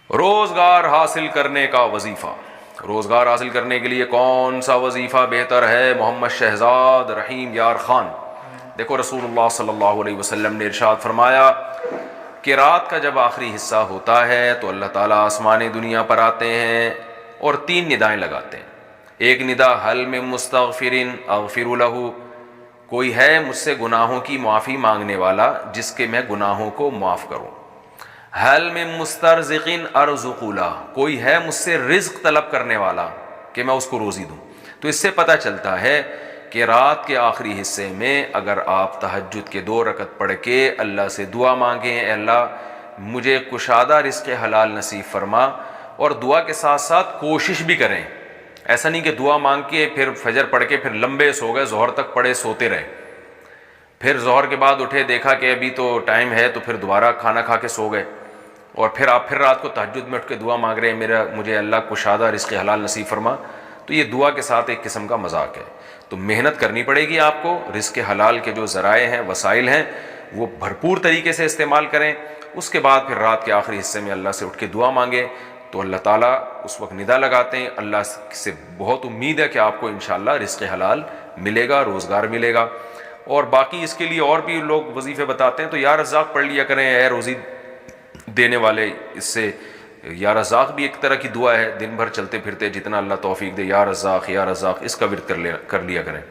روزگار حاصل کرنے کا وظیفہ. روزگار حاصل کرنے کے لیے کون سا وظیفہ بہتر ہے؟ محمد شہزاد رحیم یار خان. دیکھو رسول اللہ صلی اللہ علیہ وسلم نے ارشاد فرمایا کہ رات کا جب آخری حصہ ہوتا ہے تو اللہ تعالیٰ آسمان دنیا پر آتے ہیں اور 3 ندائیں لگاتے ہیں. ایک ندا حل من مستغفر اغفر لہ، کوئی ہے مجھ سے گناہوں کی معافی مانگنے والا جس کے میں گناہوں کو معاف کروں. حل من مسترزق ارزق لہ، کوئی ہے مجھ سے رزق طلب کرنے والا کہ میں اس کو روزی دوں. تو اس سے پتہ چلتا ہے کہ رات کے آخری حصے میں اگر آپ تہجد کے 2 رکعت پڑھ کے اللہ سے دعا مانگیں، اے اللہ مجھے کشادہ رزق حلال نصیب فرما، اور دعا کے ساتھ ساتھ کوشش بھی کریں. ایسا نہیں کہ دعا مانگ کے پھر فجر پڑھ کے پھر لمبے سو گئے، ظہر تک پڑھے سوتے رہے، پھر ظہر کے بعد اٹھے دیکھا کہ ابھی تو ٹائم ہے تو پھر دوبارہ کھانا کھا کے سو گئے، اور پھر آپ پھر رات کو تہجد میں اٹھ کے دعا مانگ رہے ہیں مجھے اللہ کشادہ رزق حلال نصیب فرما. تو یہ دعا کے ساتھ ایک قسم کا مذاق ہے. تو محنت کرنی پڑے گی آپ کو، رزق حلال کے جو ذرائع ہیں وسائل ہیں وہ بھرپور طریقے سے استعمال کریں. اس کے بعد پھر رات کے آخری حصے میں اللہ سے اٹھ کے دعا مانگیں تو اللہ تعالیٰ اس وقت ندا لگاتے ہیں. اللہ سے بہت امید ہے کہ آپ کو انشاءاللہ رزق حلال ملے گا، روزگار ملے گا. اور باقی اس کے لیے اور بھی لوگ وظیفے بتاتے ہیں، تو یا رزاق پڑھ لیا کریں، اے روزی دینے والے. اس سے یا رزاق بھی ایک طرح کی دعا ہے، دن بھر چلتے پھرتے جتنا اللہ توفیق دے، یا رزاق یا رزاق، اس کا ورد کر لیا کریں.